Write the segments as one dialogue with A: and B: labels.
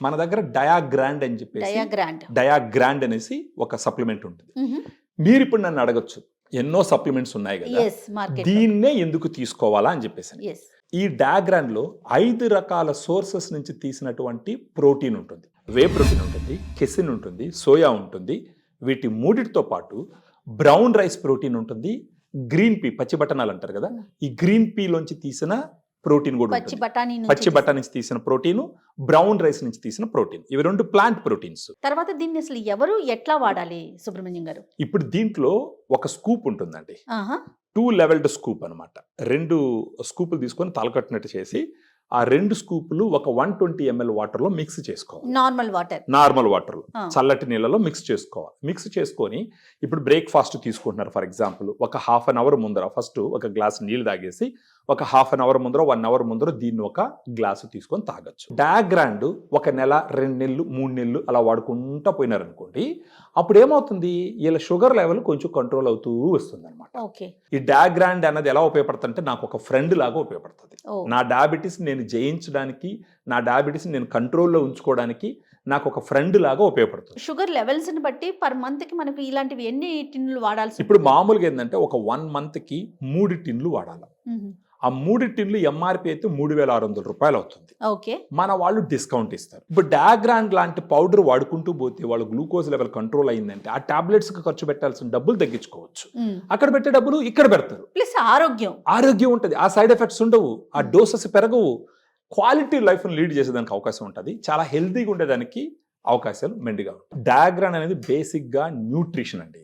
A: మన దగ్గర డయాగ్రాండ్ అని చెప్పేసి డయాగ్రాండ్ అనేసి ఒక సప్లిమెంట్ ఉంటుంది. మీరు ఇప్పుడు నన్ను అడగొచ్చు ఎన్నో సప్లిమెంట్స్ ఉన్నాయి కదా, దీన్నే ఎందుకు తీసుకోవాలా అని చెప్పేసి. ఈ డయాగ్రాండ్ లో 5 రకాల సోర్సెస్ నుంచి తీసినటువంటి ప్రోటీన్ ఉంటుంది. వే ప్రోటీన్ ఉంటుంది, కెసిన్ ఉంటుంది, సోయా ఉంటుంది. వీటి మూడిటితో పాటు బ్రౌన్ రైస్ ప్రోటీన్ ఉంటుంది, గ్రీన్ పీ పచ్చి బఠానాలు అంటారు కదా, ఈ గ్రీన్ పీ లోంచి తీసిన ప్రోటీన్ కూడా ఉంటుంది. పచ్చి బఠానీ నుంచి తీసిన ప్రోటీన్, బ్రౌన్ రైస్ నుంచి తీసిన ప్రోటీన్, ఇవి 2 ప్లాంట్ ప్రోటీన్స్.
B: తర్వాత దీన్ని అసలు ఎవరు ఎట్లా వాడాలి సుబ్రహ్మణ్యం గారు?
A: ఇప్పుడు దీంట్లో ఒక స్కూప్ ఉంటుందండి, 2 లెవెల్డ్ స్కూప్ అనమాట. 2 స్కూపులు తీసుకొని తలకట్టినట్టు చేసి ఆ 2 స్కూపులు ఒక 120 ml వాటర్లో మిక్స్ చేసుకోవాలి. నార్మల్ వాటర్ చల్లటి నీళ్ళలో మిక్స్ చేసుకోవాలి. మిక్స్ చేసుకొని ఇప్పుడు బ్రేక్ఫాస్ట్ తీసుకుంటున్నారు ఫర్ ఎగ్జాంపుల్, ఒక హాఫ్ అన్ అవర్ ముందర ఫస్ట్ ఒక గ్లాస్ నీళ్ళు తాగేసి ఒక హాఫ్ అన్ అవర్ ముందర 1 అవర్ ముందర దీన్ని ఒక గ్లాసు తీసుకొని తాగొచ్చు. డయాగ్రాండ్ 1 నెల 2 నెలలు 3 నెలలు అలా వాడుకుంటా పోయినారనుకోండి, అప్పుడు ఏమవుతుంది, వీళ్ళ షుగర్ లెవెల్ కొంచెం కంట్రోల్ అవుతూ వస్తుంది అనమాట. ఈ డయాగ్రాండ్ అన్నది ఎలా ఉపయోగపడుతుంది అంటే నాకు ఒక ఫ్రెండ్ లాగా ఉపయోగపడుతుంది. నా డయాబెటీస్ నేను జయించడానికి, నా డయాబెటీస్ నేను కంట్రోల్లో ఉంచుకోవడానికి నాకు ఒక ఫ్రెండ్ లాగా ఉపయోగపడుతుంది.
B: షుగర్ లెవెల్స్ ని బట్టి పర్ మంత్ కి మనకు ఇలాంటివి ఎన్ని టిన్నులు వాడాల్సి?
A: ఇప్పుడు మామూలుగా ఏంటంటే ఒక 1 మంత్ కి 3 టిన్లు వాడాలి. ఆ 3 టిన్లు ఎంఆర్పి అయితే 3,600 రూపాయలు అవుతుంది. మన వాళ్ళు డిస్కౌంట్ ఇస్తారు. ఇప్పుడు డయాగ్రాండ్ లాంటి పౌడర్ వాడుకుంటూ పోతే వాళ్ళు గ్లూకోజ్ లెవెల్ కంట్రోల్ అయిందంటే ఆ టాబ్లెట్స్ కి ఖర్చు పెట్టాల్సిన డబ్బులు తగ్గించుకోవచ్చు. అక్కడ పెట్టే డబ్బులు ఇక్కడ పెడతారు.
B: ప్లస్ ఆరోగ్యం
A: ఉంటుంది, ఆ సైడ్ ఎఫెక్ట్స్ ఉండవు, ఆ డోసెస్ పెరగవు, క్వాలిటీ లైఫ్ లీడ్ చేసేదానికి అవకాశం ఉంటుంది, చాలా హెల్తీగా ఉండేదానికి అవకాశాలు మెండుగా ఉంటాయి. డయాగ్రాండ్ అనేది బేసిక్ గా న్యూట్రిషన్ అండి.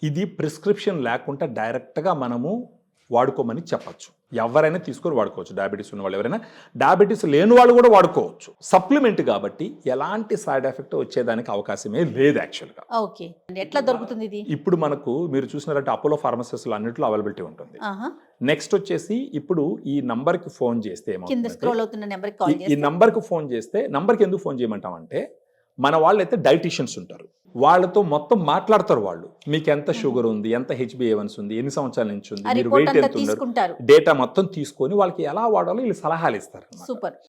A: ఇది ప్రిస్క్రిప్షన్ లేకుండా డైరెక్ట్ గా మనము వాడుకోమని చెప్పచ్చు. ఎవరైనా తీసుకొని వాడుకోవచ్చు. డయాబెటీస్ ఉన్న వాళ్ళు ఎవరైనా, డయాబెటీస్ లేని వాళ్ళు కూడా వాడుకోవచ్చు. సప్లిమెంట్ కాబట్టి ఎలాంటి సైడ్ ఎఫెక్ట్ వచ్చేదానికి అవకాశమే లేదు యాక్చువల్గా.
B: ఎట్లా దొరుకుతుంది ఇది?
A: ఇప్పుడు మనకు మీరు చూసినారంటే అపోలో ఫార్మసీస్ అన్నింటిలో అవైలబిలిటీ ఉంటుంది. నెక్స్ట్ వచ్చేసి ఇప్పుడు ఈ నంబర్ కి ఫోన్ చేస్తే ఈ నంబర్ కి ఫోన్ చేస్తే, నంబర్కి ఎందుకు ఫోన్ చేయమంటామంటే మన వాళ్ళు అయితే డైటీషియన్స్ ఉంటారు, వాళ్ళతో మొత్తం మాట్లాడతారు. వాళ్ళు మీకు ఎంత షుగర్ ఉంది, ఎంత HbA1c ఉంది, ఎన్ని సంవత్సరాల నుంచి ఉంది, మీరు వెయిట్ ఎంత ఉన్నారు, డేటా మొత్తం తీసుకొని వాళ్ళకి ఎలా వాడాలో వీళ్ళు సలహాలు ఇస్తారు.
B: సూపర్.